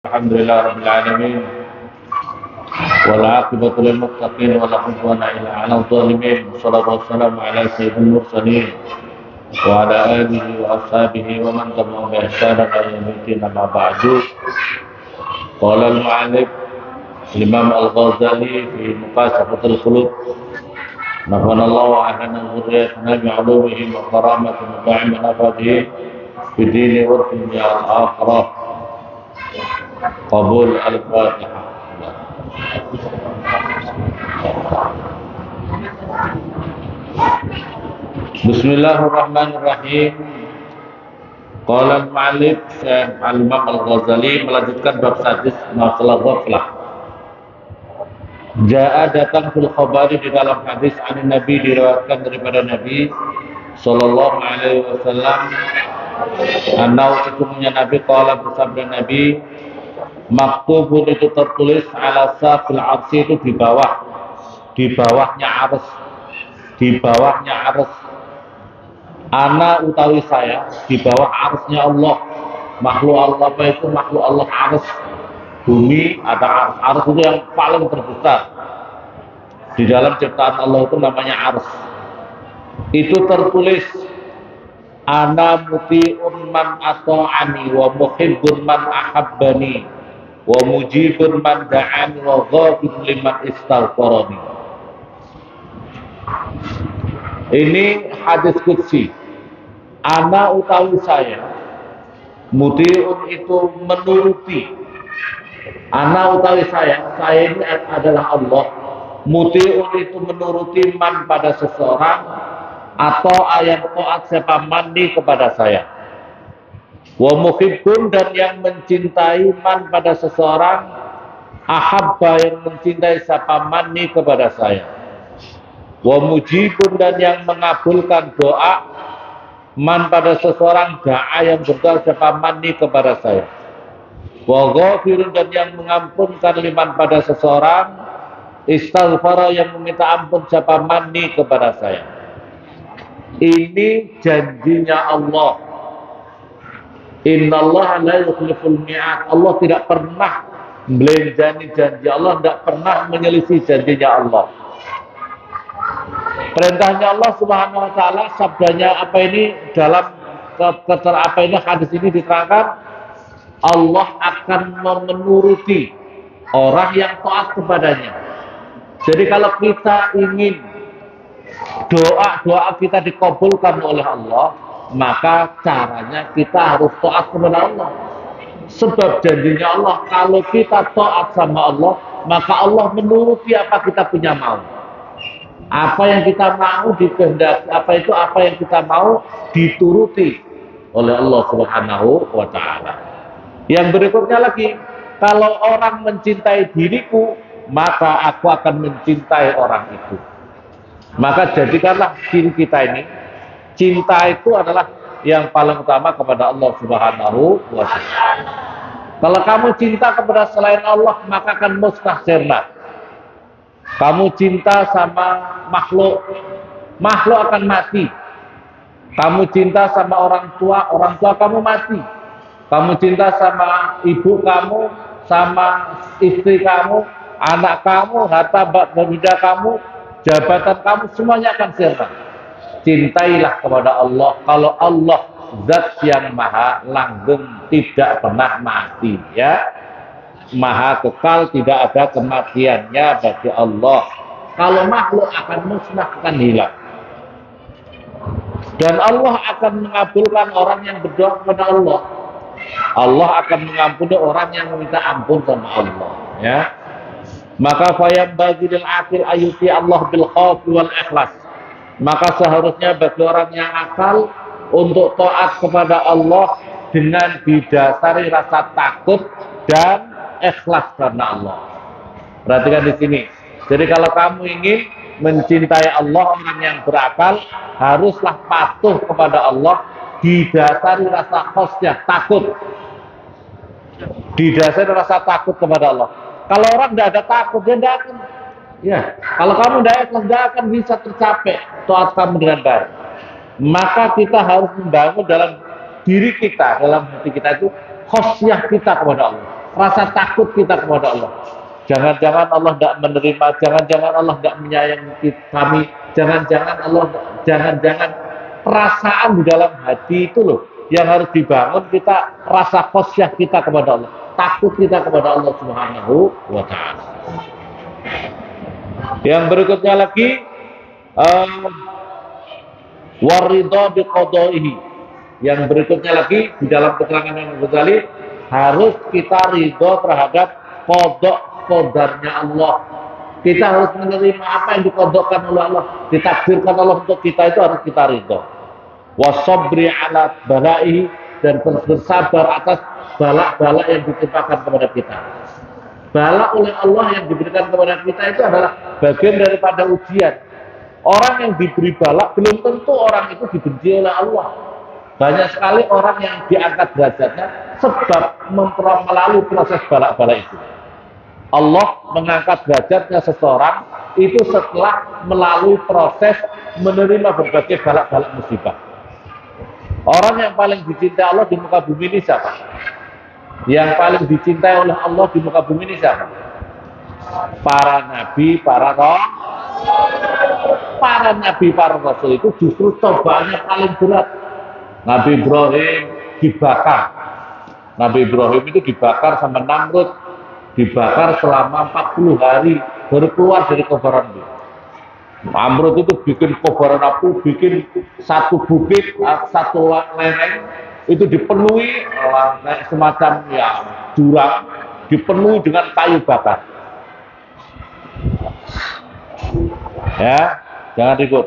Alhamdulillah rabbil alamin wal aqibatu lil muttaqin wa la udwana illa 'alal zalimin. Wassalatu wassalamu ala sayyidil mursalin wa ala alihi wa ashabihi wa man tabi'ahum bi ihsan ila yaumil din. Amma ba'du. Qala al-mu'allif Imam Al-Ghazali fi Muqashafatul Qulub, nafanallahu wa ahana dzurriyyatana bi 'ulumihi wa karamati muta'im nafadihi fi dini wa dunya al-akhirah. Qabul al-Fatihah. Bismillahirrahmanirrahim. Qala al-mu'allif Syekh Al-Imam Al-Ghazali melanjutkan bab hadis masalah ghaflah. Ja'a datang fil khabari di dalam hadis an Nabi, diriwayatkan daripada Nabi sallallahu alaihi wasallam, annahu sesungguhnya Nabi qala, bersabda Nabi, maktubun itu tertulis ala safil arsy, itu di bawahnya arsy, ana utawi saya di bawah arsy-nya Allah. Makhluk Allah apa itu? Makhluk Allah arsy. Bumi ada arsy itu yang paling terbesar di dalam ciptaan Allah, itu namanya arsy. Itu tertulis ana muti'un man ata'ani wa muhibbun man ahabbani wa mujibun man da'ani wa ghafirun liman istaghfarani. Ini hadis qudsi. Ana utawi saya, muti'un itu menuruti. Ana utawi saya ini adalah Allah. Muti'un itu menuruti man pada seseorang, atau ayat taat siapa mandi kepada saya. Wa muhibbun, dan yang mencintai man pada seseorang, ahabba, yang mencintai siapa mandi kepada saya. Wa mujibun, dan yang mengabulkan doa man pada seseorang, da'a, yang berdoa siapa mandi kepada saya. Wa ghafirun, dan yang mengampunkan liman pada seseorang, istaghfara, yang meminta ampun siapa mandi kepada saya. Ini janjinya Allah. Innallaha la yukhliful mi'ad. Allah tidak pernah melenjani janji. Allah tidak pernah menyelisih janjinya Allah. Perintahnya Allah Subhanahu wa taala, sabdanya apa ini dalam apa ini hadis ini diterangkan, Allah akan menuruti orang yang taat kepadanya. Jadi kalau kita ingin doa kita dikabulkan oleh Allah, maka caranya kita harus taat kepada Allah. Sebab janjinya Allah, kalau kita taat sama Allah, maka Allah menuruti apa kita punya mau. Apa yang kita mau dikehendaki, apa yang kita mau dituruti oleh Allah Subhanahu wa taala. Yang berikutnya lagi, kalau orang mencintai diriku, maka aku akan mencintai orang itu. Maka jadikanlah diri kita ini, cinta itu adalah yang paling utama kepada Allah Subhanahu wa taala. Kalau kamu cinta kepada selain Allah, maka akan mustahsirna. Kamu cinta sama makhluk akan mati. Kamu cinta sama orang tua kamu mati. Kamu cinta sama ibu kamu, sama istri kamu, anak kamu, harta benda kamu, jabatan kamu, semuanya akan sirna. Cintailah kepada Allah. Kalau Allah zat yang maha langgeng, tidak pernah mati, ya. Maha kekal, tidak ada kematiannya bagi Allah. Kalau makhluk akan musnah, akan hilang. Dan Allah akan mengabulkan orang yang berdoa kepada Allah. Allah akan mengampuni orang yang meminta ampun sama Allah, ya. Maka fayam bagi lil akil ayuti Allah bil khauf wal ikhlas. Maka seharusnya bagi orang yang akal untuk taat kepada Allah dengan didasari rasa takut dan ikhlas karena Allah. Perhatikan di sini. Jadi kalau kamu ingin mencintai Allah, orang yang berakal haruslah patuh kepada Allah didasari rasa khosnya, takut. Didasari rasa takut kepada Allah. Kalau orang tidak ada takut, dia tidak akan. Ya, kalau kamu tidak akan bisa tercapai taat kamu dengan baik. Maka kita harus membangun dalam diri kita, dalam hati kita itu khosyah kita kepada Allah. rasa takut kita kepada Allah. Jangan-jangan Allah tidak menerima, jangan-jangan Allah tidak menyayangi kami, jangan-jangan perasaan di dalam hati itu loh yang harus dibangun, kita rasa khosyah kita kepada Allah, takut kita kepada Allah Subhanahu wa Ta'ala. Yang berikutnya lagi, waridho biqadaihi. Yang berikutnya lagi di dalam keterangan Imam Ghazali, harus kita ridho terhadap qada qadarnya Allah. Kita harus menerima apa yang dikodokkan oleh Allah, ditakdirkan Allah untuk kita, itu harus kita ridho. Wasabri ala balaihi, dan bersabar atas balak-balak yang ditimpakan kepada kita. Balak oleh Allah yang diberikan kepada kita itu adalah bagian daripada ujian. Orang yang diberi balak belum tentu orang itu dibenci oleh Allah. Banyak sekali orang yang diangkat derajatnya sebab melalui proses balak-balak itu. Allah mengangkat derajatnya seseorang itu setelah melalui proses menerima berbagai balak-balak musibah. Orang yang paling dicintai Allah di muka bumi ini siapa? Yang paling dicintai oleh Allah di muka bumi ini siapa? Para nabi, para nabi, para rasul itu justru cobaannya paling berat. Nabi Ibrahim dibakar. Nabi Ibrahim itu dibakar sama Namrud, dibakar selama 40 hari baru keluar dari kobaran itu. Namrud itu bikin kobaran api, bikin satu bukit, satu lereng itu dipenuhi kayak semacam ya jurang, dipenuhi dengan kayu bakar. Ya, jangan ikut.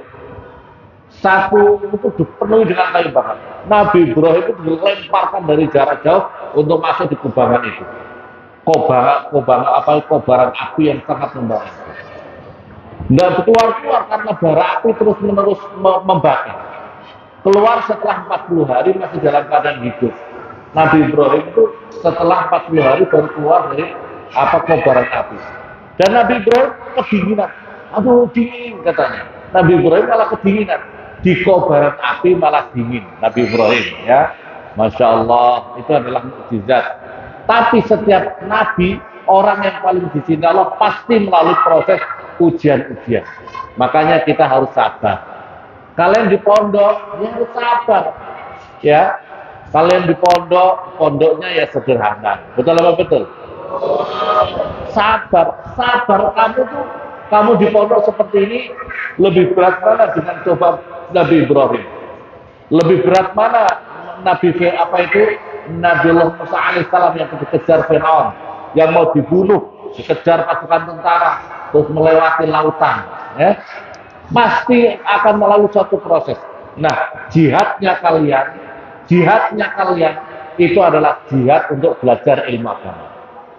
Satu itu dipenuhi dengan kayu bakar. Nabi Ibrahim itu dilemparkan dari jarak jauh untuk masuk di kubangan itu. Kobaran api yang sangat membara. Nggak keluar karena bara api terus menerus membakar. Keluar setelah 40 hari masih dalam keadaan hidup. Nabi Ibrahim itu setelah 40 hari baru keluar dari kobaran api. Dan Nabi Ibrahim kedinginan. Aduh dingin katanya. Nabi Ibrahim malah kedinginan. Di kobaran api malah dingin. Nabi Ibrahim ya. Masya Allah, itu adalah mukjizat. Tapi setiap nabi, orang yang paling dicintai Allah pasti melalui proses ujian-ujian. Makanya kita harus sabar. Kalian di pondok, ya harus sabar. Ya, kalian di pondok, pondoknya ya sederhana. Betul apa betul? Sabar. Kamu di pondok seperti ini lebih berat mana dengan coba Nabi Ibrahim? Lebih berat mana Nabi Nabiullah Musa alaihissalam yang dikejar Fir'aun, yang mau dibunuh, dikejar pasukan tentara, terus melewati lautan, ya, pasti akan melalui suatu proses. Nah, jihadnya kalian itu adalah jihad untuk belajar ilmu agama.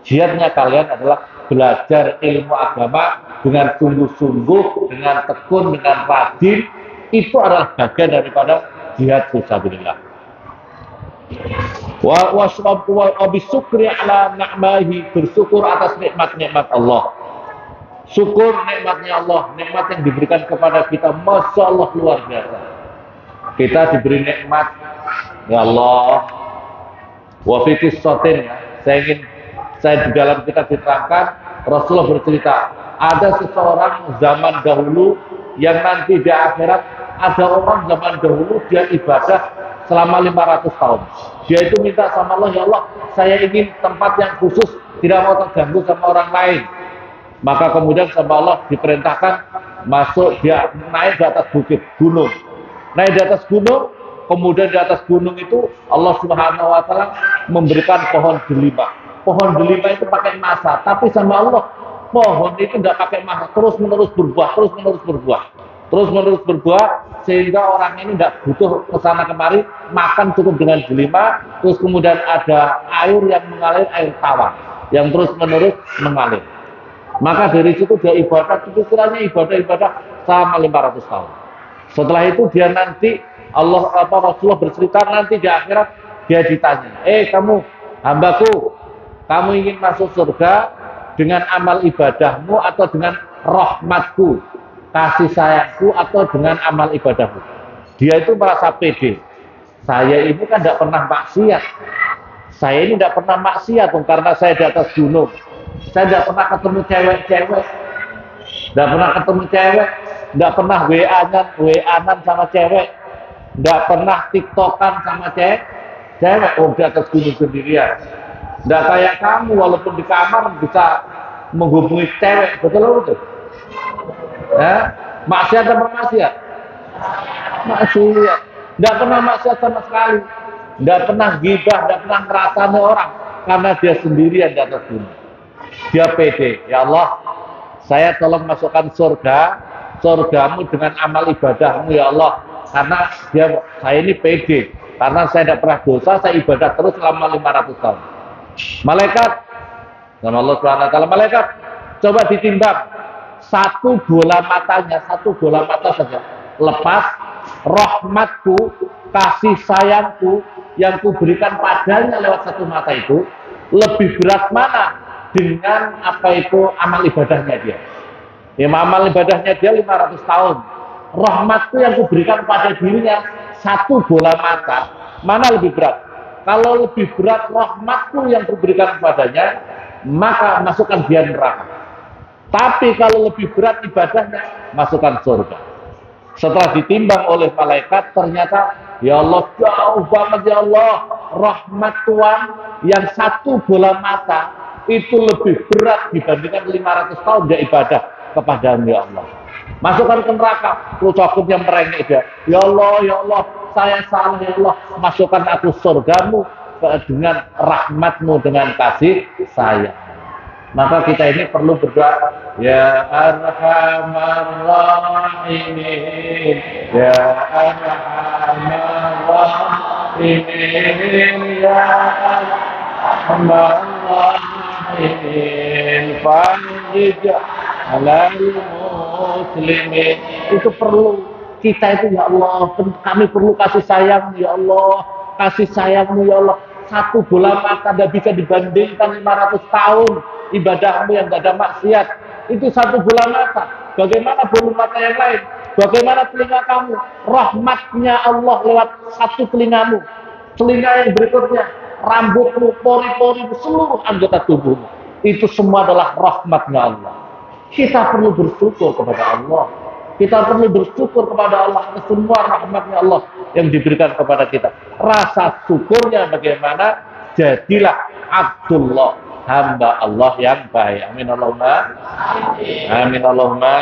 Jihadnya kalian adalah belajar ilmu agama dengan sungguh-sungguh, dengan tekun, dengan rajin. Itu adalah bagian daripada jihad fisabilillah. Wa bisyukri ala ni'mahi, bersyukur atas nikmat-nikmat Allah. Syukur nikmatnya Allah, nikmat yang diberikan kepada kita, Masya Allah luar biasa. Kita diberi nikmat, ya Allah. Wa fi qissatin, saya di dalam kita diterangkan, Rasulullah bercerita, ada seseorang zaman dahulu yang nanti di akhirat, ada orang zaman dahulu dia ibadah selama 500 tahun. Dia itu minta sama Allah, ya Allah, saya ingin tempat yang khusus, tidak mau terganggu sama orang lain. Maka kemudian sama Allah diperintahkan masuk, dia naik di atas bukit gunung. Naik di atas gunung, kemudian di atas gunung itu Allah Subhanahu wa Ta'ala memberikan pohon delima. Pohon delima itu pakai masa, tapi sama Allah pohon itu tidak pakai masa, terus menerus berbuah, sehingga orang ini tidak butuh kesana kemari, makan cukup dengan delima, terus kemudian ada air yang mengalir, air tawar yang terus menerus mengalir. Maka dari situ dia ibadah, pikirannya ibadah sama 500 tahun. Setelah itu dia nanti Rasulullah bercerita, nanti di akhirat dia ditanya, kamu hambaku, kamu ingin masuk surga dengan amal ibadahmu atau dengan rahmatku, kasih sayangku, atau dengan amal ibadahmu? Dia itu merasa pede. Saya ini kan tidak pernah maksiat. Saya ini tidak pernah maksiat karena saya di atas gunung. Saya tidak pernah ketemu cewek-cewek, tidak pernah ketemu cewek, tidak pernah WA-an sama cewek, tidak pernah TikTokan sama cewek. Di atas gunung sendirian. Tidak kayak kamu, walaupun di kamar bisa menghubungi cewek, betul betul. Ya, maksiat apa maksiat? Maksiat. Tidak pernah maksiat sama sekali. Tidak pernah gibah, tidak pernah ngerasani orang, karena dia sendirian di atas gunung. Dia pede, ya Allah, saya tolong masukkan surgamu dengan amal ibadahmu ya Allah. Karena saya ini pede, karena saya tidak pernah dosa, saya ibadah terus selama 500 tahun. Malaikat, sama Allah Subhanahu wa taala, malaikat, coba ditimbang satu bola mata saja, lepas rahmatku, kasih sayangku yang kuberikan padanya lewat satu mata itu, lebih berat mana dengan apa itu amal ibadahnya dia. Ya, amal ibadahnya dia 500 tahun. Rahmatku yang kuberikan pada dirinya satu bola mata, mana lebih berat? Kalau lebih berat rahmatku yang kuberikan kepadanya, maka masukkan dia neraka. Tapi kalau lebih berat ibadahnya, masukkan surga. Setelah ditimbang oleh malaikat, ternyata ya Allah, jauh banget ya Allah, rahmat Tuhan yang satu bola mata itu lebih berat dibandingkan 500 tahun dia ibadah kepada-Mu ya Allah. Masukkan ke neraka, terus cukupnya merengek dia. Ya Allah, saya salah ya Allah, masukkan aku surgamu dengan rahmatmu, dengan kasih sayang. Maka kita ini perlu berdoa, ya arhamar rahimin, ya arhamar rahimin, ya arhamar rahimin, farij alal muslimin. Itu perlu kita itu ya Allah, kami perlu kasih sayang ya Allah, kasih sayangmu ya Allah. Satu bola mata tidak bisa dibandingkan 500 tahun ibadahmu yang tidak ada maksiat. Itu satu bola mata. Bagaimana bola mata yang lain? Bagaimana telinga kamu? Rahmatnya Allah lewat satu telingamu. Telinga yang berikutnya, rambutmu, pori-pori, seluruh anggota tubuhmu. Itu semua adalah rahmatnya Allah. Kita perlu bersyukur kepada Allah. Kita perlu bersyukur kepada Allah atas semua rahmatnya Allah yang diberikan kepada kita. Rasa syukurnya bagaimana? Jadilah Abdullah, hamba Allah yang baik. Amin Allahumma. Amin Allahumma.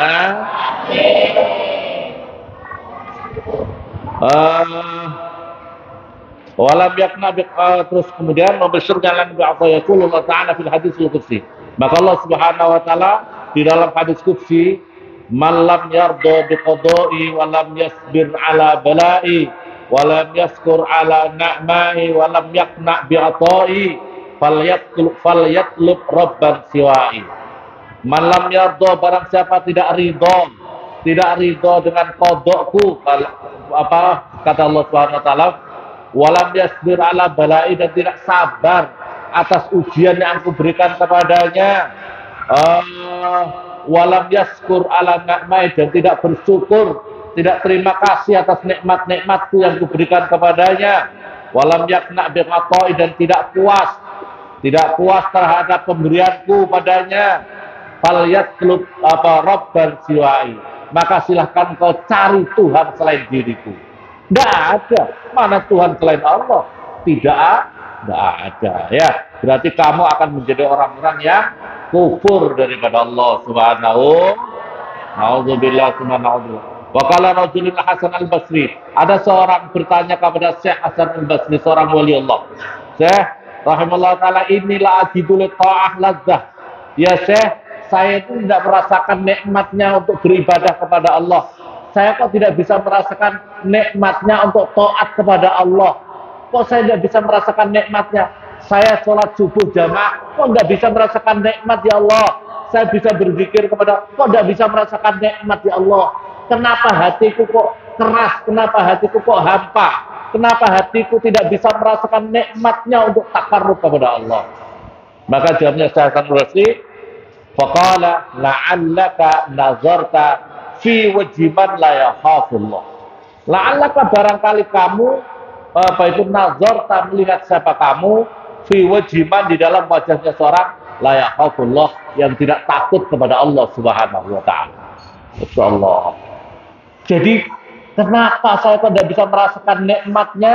Walam yakna terus kemudian membesarkan bi'atayakul Allah Ta'ala fil hadis al-qudsi. Maka Allah Subhanahu wa taala di dalam hadis qudsi, man lam yarda biqada'i wa lam yasbir ala bala'i wa lam yaskur ala na'ma'i wa lam yakna bi'ata'i falyatlub rabban siwa'i. Man lam yarda, barang siapa tidak ridho dengan qada'ku, apa kata Allah Subhanahu wa taala, wa lam yasbir ala bala'i, dan tidak sabar atas ujian yang aku berikan kepadanya, walam yaskur ala na'mai, dan tidak bersyukur, tidak terima kasih atas nikmat-nikmatku yang kuberikan kepadanya, walam yakna biqata'i, dan tidak puas terhadap pemberianku padanya, falyatlub rabban siwa'i, maka silahkan kau cari Tuhan selain diriku. Tidak ada. Mana Tuhan selain Allah? Tidak ada. Ya, berarti kamu akan menjadi orang-orang yang kufur daripada Allah Subhanahu. Nauzubillah subhanahu. Wa qala rajulun Hasan al-Basri, ada seorang bertanya kepada Syekh Hasan al-Basri, seorang wali Allah. Syekh rahimahullah taala, inilah ajidul ta'ah ladzah. Ya Syekh, saya itu tidak merasakan nikmatnya untuk beribadah kepada Allah. Saya kok tidak bisa merasakan nikmatnya untuk taat kepada Allah. Kok saya tidak bisa merasakan nikmatnya? Saya sholat subuh jamaah, kok tidak bisa merasakan nikmat ya Allah? Saya bisa berzikir kepada, kok tidak bisa merasakan nikmat ya Allah? Kenapa hatiku kok keras? Kenapa hatiku kok hampa? Kenapa hatiku tidak bisa merasakan nikmatnya untuk takarrub kepada Allah? Maka jawabnya Syekh Hasan al-Basri, faqala la'allaka nazarta fi wajiban la yakhafullah. La'allaka, barangkali kamu itu nazarta, melihat siapa kamu, fi wajiman di dalam wajahnya seorang la yakhafullah yang tidak takut kepada Allah Subhanahu wa taala. Insyaallah. Jadi kenapa saya tidak bisa merasakan nikmatnya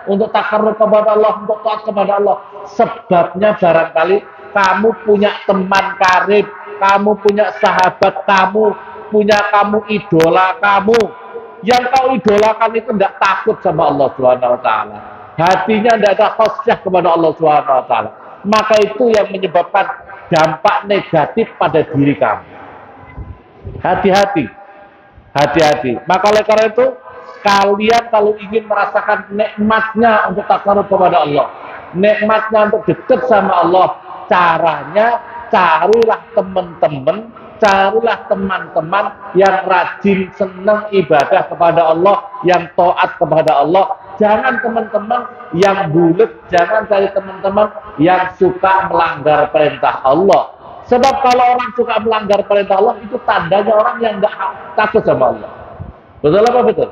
untuk takarrub kepada Allah, untuk taat kepada Allah? Sebabnya barangkali kamu punya teman karib, kamu punya sahabat kamu, punya kamu idola kamu. Yang kau idolakan itu tidak takut sama Allah Subhanahu wa taala. Hatinya tidak ada khasyah kepada Allah Subhanahu wa taala. Maka itu yang menyebabkan dampak negatif pada diri kamu. Hati-hati. Hati-hati. Maka oleh karena itu, kalian kalau ingin merasakan nikmatnya untuk takarrub kepada Allah, nikmatnya untuk dekat sama Allah, caranya carilah teman-teman, carilah teman-teman yang rajin, senang ibadah kepada Allah, yang taat kepada Allah. Jangan teman-teman yang bulet, jangan cari teman-teman yang suka melanggar perintah Allah. Sebab kalau orang suka melanggar perintah Allah, itu tandanya orang yang nggak takut sama Allah. Betul apa betul?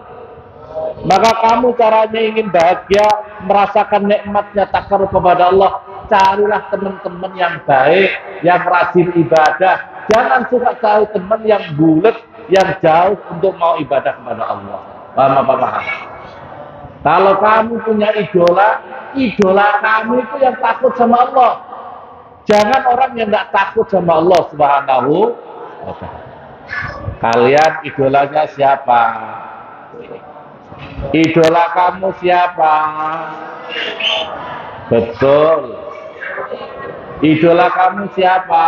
Maka kamu caranya ingin bahagia, merasakan nikmatnya takarrub kepada Allah, carilah teman-teman yang baik, yang rajin ibadah. Jangan suka cari teman yang bulet, yang jauh untuk mau ibadah kepada Allah. Paham apa paham? Kalau kamu punya idola, idola kamu itu yang takut sama Allah. Jangan orang yang tidak takut sama Allah Subhanahu wa ta'ala. Kalian idolanya siapa? Idola kamu siapa? Betul. Idola kamu siapa?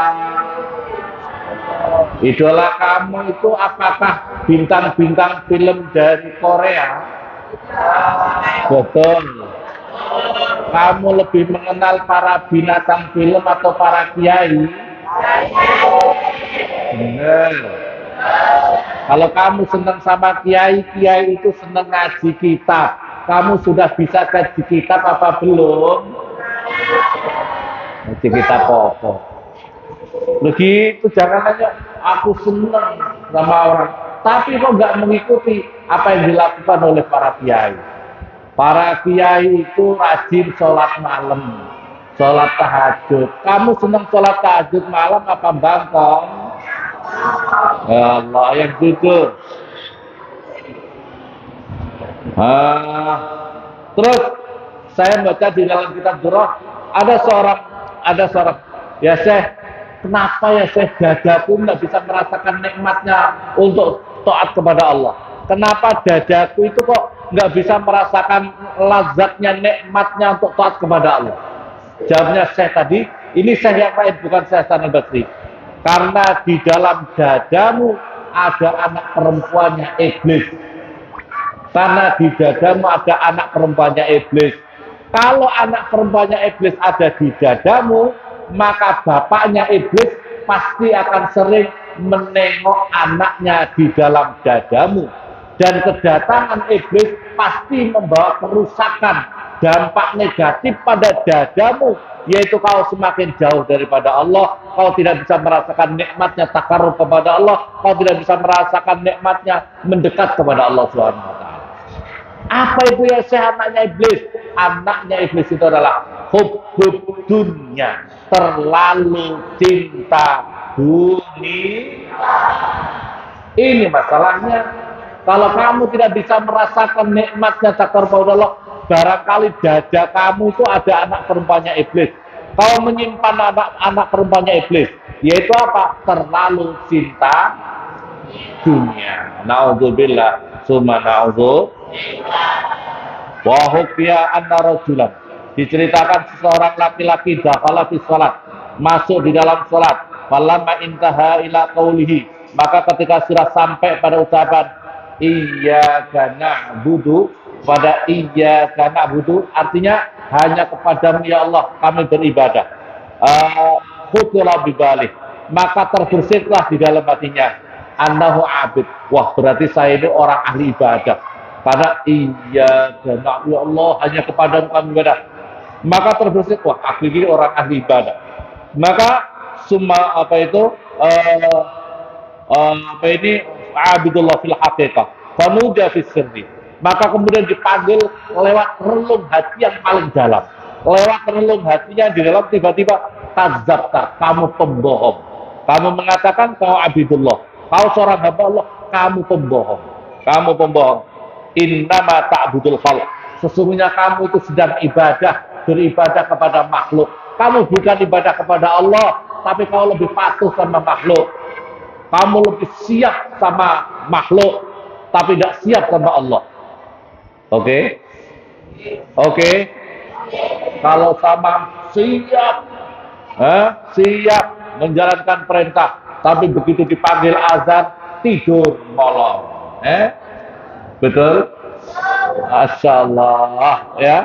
Idola kamu itu apakah bintang-bintang film dari Korea? Betul. Kamu lebih mengenal para binatang film atau para kiai? Benar. Kalau kamu senang sama kiai, kiai itu senang ngaji kitab. Kamu sudah bisa ngaji kitab apa belum? Ngaji kitab apa? Begitu, jangan hanya aku senang sama orang, tapi kok nggak mengikuti apa yang dilakukan oleh para kiai. Para kiai itu rajin sholat malam, sholat tahajud. Kamu senang sholat tahajud malam apa bangkong? Allah yang jujur. Terus saya baca di dalam kitab Durrah, ada seorang, ya Syekh, kenapa ya Syekh dadaku nggak bisa merasakan nikmatnya untuk taat kepada Allah? Kenapa dadaku itu kok nggak bisa merasakan lazatnya, nikmatnya untuk taat kepada Allah? Jawabnya Syekh tadi, ini Syekh yang lain, bukan Syekh Hasan Al-Basri. Karena di dalam dadamu ada anak perempuannya iblis. Karena di dadamu ada anak perempuannya iblis. Kalau anak perempuannya iblis ada di dadamu, maka bapaknya iblis pasti akan sering menengok anaknya di dalam dadamu. Dan kedatangan iblis pasti membawa kerusakan, dampak negatif pada dadamu, yaitu kau semakin jauh daripada Allah, kau tidak bisa merasakan nikmatnya takarrub kepada Allah, kau tidak bisa merasakan nikmatnya mendekat kepada Allah Subhanahu wa taala. Apa itu ya Syekh anaknya iblis? Anaknya iblis itu adalah hubbud dunya, terlalu cinta dunia. Ini masalahnya. Kalau kamu tidak bisa merasakan nikmatnya takarrub kepada Allah, barangkali dada kamu itu ada anak perempuannya iblis. Kau menyimpan anak perempuannya iblis, yaitu apa? Terlalu cinta dunia. Na'udzubillah, summa na'udzubillah. Wa hukiya anna rajulan, diceritakan seseorang laki-laki dakhala fi shalat, masuk di dalam salat. Falamma intaha ila qaulihi, maka ketika sudah sampai pada ucapan iyyaka na'budu, pada iyyaka na'budu artinya hanya kepadamu ya Allah kami beribadah. Khutira bibalik, maka terbersihlah di dalam hatinya annahu abid. Wah, berarti saya ini orang ahli ibadah. Karena iyyaka na'budu, ya Allah hanya kepadamu kami beribadah. Maka terbersih, wah aku ini orang ahli ibadah. Maka semua abidullah fil haqiqah, famuja fis sirri, maka kemudian dipanggil lewat relung hati yang paling dalam. lewat relung hatinya di dalam tiba-tiba kadzabta, kamu pembohong. Kamu mengatakan kau abidullah, kau seorang hamba Allah, kamu pembohong. Kamu pembohong. Innama ta'budul khalq. Sesungguhnya kamu itu sedang beribadah kepada makhluk. Kamu bukan ibadah kepada Allah, tapi kau lebih patuh sama makhluk. Kamu lebih siap sama makhluk, tapi tidak siap sama Allah. Oke? Oke? Kalau sama siap, siap menjalankan perintah, tapi begitu dipanggil azan tidur molor. Betul? Masya Allah, ya.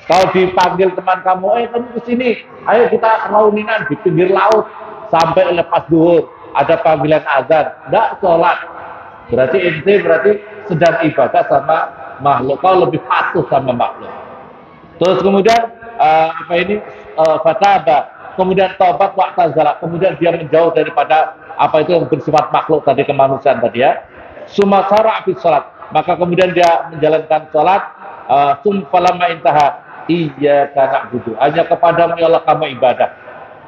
Kalau dipanggil teman kamu, kamu kesini, ayo kita rauninan di pinggir laut sampai lepas duhur, ada panggilan azan, tidak sholat. Berarti sedang ibadah sama makhluk. Kau lebih patuh sama makhluk. Terus kemudian fataba, kemudian taubat wa'tazala, kemudian dia menjauh daripada apa itu yang bersifat makhluk tadi, kemanusiaan tadi ya. Sumasara fi salat, maka kemudian dia menjalankan salat. Falamma intaha iyyaka na'budu, hanya kepadamu ya Allah kami ibadah.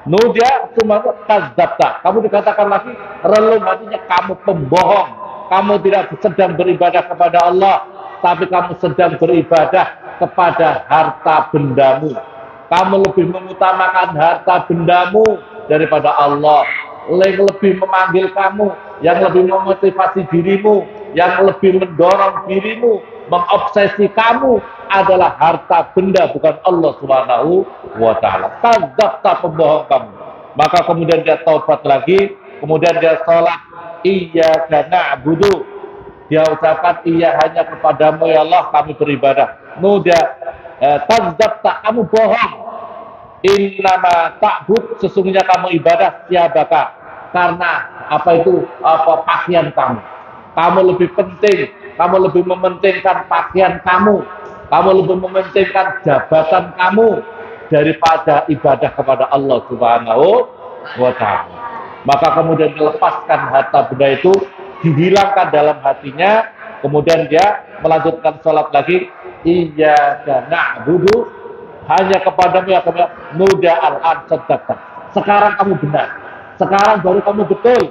Nudia sumasara kadzabta, kamu dikatakan lagi relung hatinya, kamu pembohong. Kamu tidak sedang beribadah kepada Allah, tapi kamu sedang beribadah kepada harta bendamu. Kamu lebih mengutamakan harta bendamu daripada Allah. Yang lebih memanggil kamu, yang lebih memotivasi dirimu, yang lebih mendorong dirimu, mengobsesi kamu adalah harta benda, bukan Allah Subhanahu wa Ta'ala. Kadzabta, pembohong kamu. Maka kemudian dia taubat lagi, kemudian dia sholat, iyyaka na'budu, dia ucapkan iya hanya kepadamu ya Allah kami beribadah. Nudia kadzabta, kamu bohong. Innama ta'bud, sesungguhnya kamu ibadah siabaka, karena pakaian kamu. Kamu lebih penting, kamu lebih mementingkan pakaian kamu lebih mementingkan jabatan kamu daripada ibadah kepada Allah Subhanahu wa Ta'ala. Maka kemudian dilepaskan harta benda itu, dihilangkan dalam hatinya, kemudian dia melanjutkan sholat lagi, iyyaka na'budu, hanya kepadamu ya kami nuda al-an sadaqta. Sekarang kamu benar, sekarang baru kamu betul.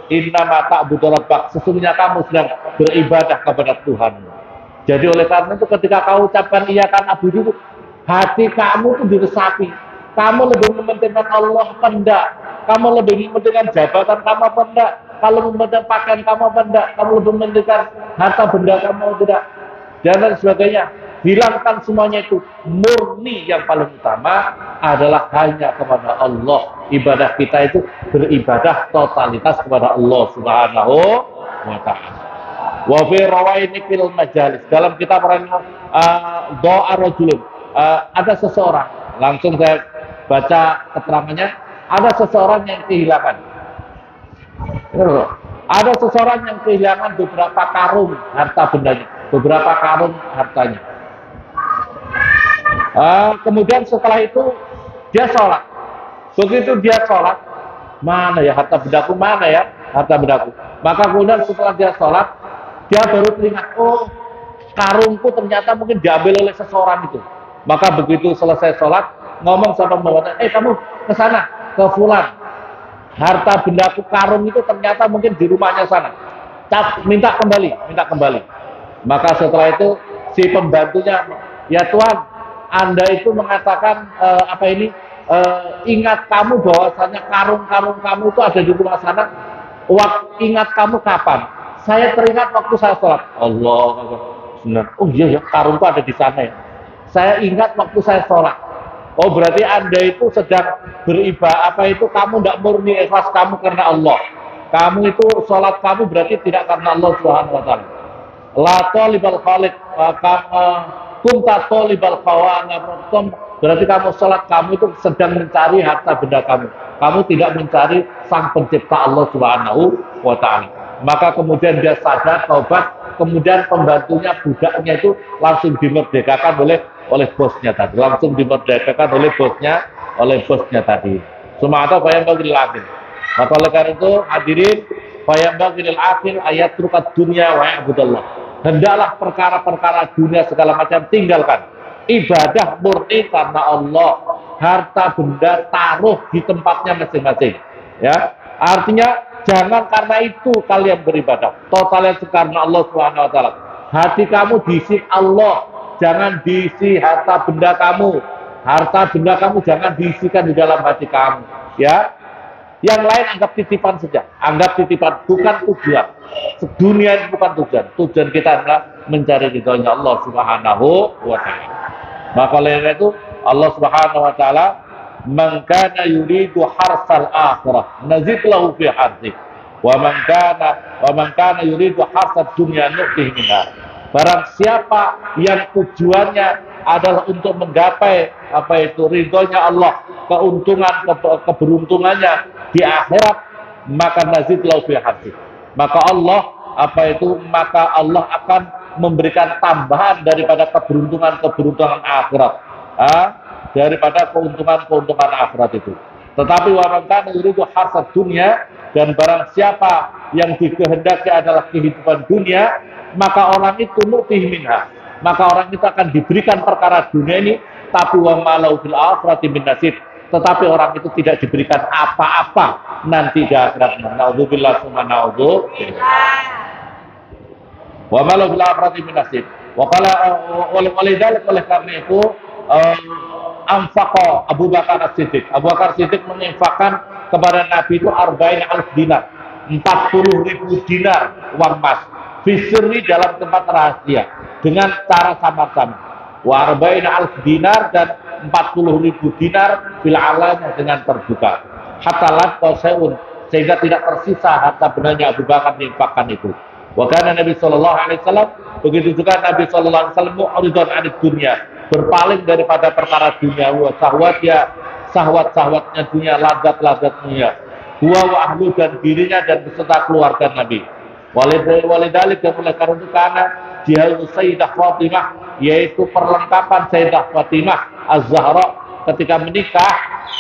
Innama ta'budu rabbak, sesungguhnya kamu sedang beribadah kepada Tuhanmu. Jadi oleh karena itu ketika kau ucapkan iyyaka na'budu, hati kamu itu diresapi. Kamu lebih mementingkan Allah apa enggak? Kamu lebih mementingkan jabatan kamu apa enggak? Kalau mementingkan pakaian kamu apa enggak? Kamu lebih mementingkan harta benda kamu tidak? Dan lain sebagainya. Hilangkan semuanya itu. Murni yang paling utama adalah hanya kepada Allah. Ibadah kita itu beribadah totalitas kepada Allah Subhanahu wa Ta'ala. Wa fi rawaini fil majalis, dalam kitab doa rajulun, ada seseorang, langsung saya baca keterangannya, ada seseorang yang kehilangan. Ada seseorang yang kehilangan beberapa karung harta bendanya, beberapa karung hartanya. Kemudian setelah itu dia sholat. Begitu dia sholat, mana ya harta bendaku, mana ya harta bendaku. Maka kemudian setelah dia sholat, dia baru teringat, oh karungku ternyata mungkin diambil oleh seseorang itu. Maka begitu selesai sholat, ngomong sama pembawa, kamu ke sana, ke fulan. Harta bendaku karung itu ternyata mungkin di rumahnya sana. Minta kembali. Maka setelah itu si pembantunya, ya Tuhan, Anda itu mengatakan ingat kamu bahwasanya karung-karung kamu itu ada di rumah sana. Ingat kamu kapan? Saya teringat waktu saya sholat. Allah, benar. Oh iya ya, karungku ada di sana ya. Saya ingat waktu saya sholat. Oh berarti Anda itu sedang beribadah, kamu tidak murni ikhlas kamu karena Allah. Kamu itu sholat kamu berarti tidak karena Allah Subhanahu wa Ta'ala. La talibal khaliq, kunta talibal khawana, berarti kamu sholat kamu itu sedang mencari harta benda kamu. Kamu tidak mencari sang pencipta Allah Subhanahu wa Ta'ala. Maka kemudian dia sadar, taubat, kemudian pembantunya, budaknya itu langsung dimerdekakan oleh bosnya tadi. Langsung dimerdekakan oleh bosnya tadi. Sumata bayang bagi lagi. Maka oleh karena itu hadirin, bayang bagi akhir ayat rukat dunia wa ya'budallah. Hendaklah perkara-perkara dunia segala macam tinggalkan. ibadah murni karena Allah, harta benda taruh di tempatnya masing-masing. Ya, artinya jangan karena itu kalian beribadah. Totalnya karena Allah Subhanahu wa taala. Hati kamu diisi Allah, jangan diisi harta benda kamu. Harta benda kamu jangan diisikan di dalam hati kamu, ya. Yang lain anggap titipan saja, anggap titipan, bukan tujuan. Dunia ini bukan tujuan. Tujuan kita adalah mencari ridhonya Allah Subhanahu wa taala. Maka oleh itu Allah Subhanahu wa taala, "Man kana yuridu harsal akhirah nazid lahu fi harthi wa man kana yuridu harsad dunya nu'tihi minha." Barang siapa yang tujuannya adalah untuk menggapai ridhonya Allah, keuntungan, keberuntungannya di akhirat, maka nazid lahu fi harthi. Maka Allah akan memberikan tambahan daripada keberuntungan akhirat, daripada keuntungan akhirat itu. Tetapi wa man kana yuridu harsad dunya, dan barang siapa yang dikehendaki adalah kehidupan dunia, maka orang itu nu'tihi minha, maka orang itu akan diberikan perkara dunia ini, tapi wa malau fil akhirati min nasib, tetapi orang itu tidak diberikan apa-apa nanti di akhirat. Nauzubillah summa nauzubillah. Wa malau fil akhirati min nasib. Wa qala walidalik, oleh karena itu anfaqa Abu Bakar As-Siddiq. Abu Bakar Siddiq menginfakkan kepada Nabi itu 40.000 dinar, 40.000 dinar uang emas, fisri dalam tempat rahasia, dengan cara samar-samar. Wa 40.000 dinar dan 40.000 dinar fil alanya, dengan terbuka. Hatta lat qasaun, sehingga tidak tersisa harta bendanya Abu Bakar diinfakkan itu. Wa kana Nabi sallallahu alaihi wasallam, begitu juga Nabi sallallahu alaihi wasallam mu'ridun 'anid dunya, berpaling daripada perkara dunia, wa syahwat-syahwatnya dunia, ladat-ladat dunia. Wa ahlu, dan dirinya dan beserta keluarga Nabi. Walidalik, dan oleh karena itu, karena jihad Sayyidah Fatimah, yaitu perlengkapan Sayyidah Fatimah Az-Zahra ketika menikah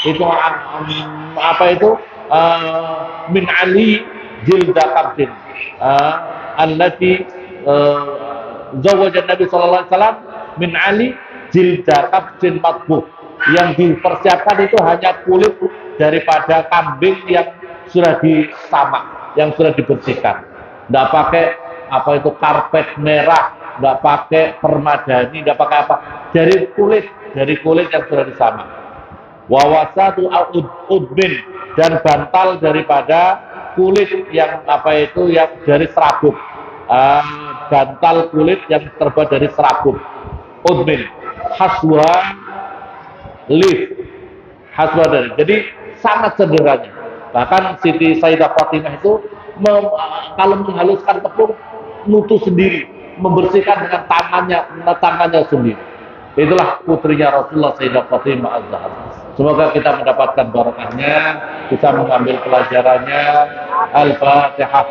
itu min Ali jilda kabdin, allati zawajan Nabi sallallahu alaihi wasallam min Ali jilda kabdin matbuh, yang dipersiapkan itu hanya kulit daripada kambing yang sudah disamak, yang sudah dibersihkan. Nggak pakai karpet merah, nggak pakai permadani, nggak pakai apa, dari kulit yang sudah disamak. Wawasatu al-udbin, dan bantal daripada kulit yang yang dari serabut, bantal kulit yang terbuat dari serabut, udbin, haswa lif, haswa dari. Jadi sangat sederhana. Bahkan Siti Sayyidah Fatimah itu kalau menghaluskan tepung, nutup sendiri, membersihkan dengan tangannya sendiri. Itulah putrinya Rasulullah, Sayyidah Fatimah Az-Zahra. Semoga kita mendapatkan barokahnya, bisa mengambil pelajarannya. Al-Fatihah.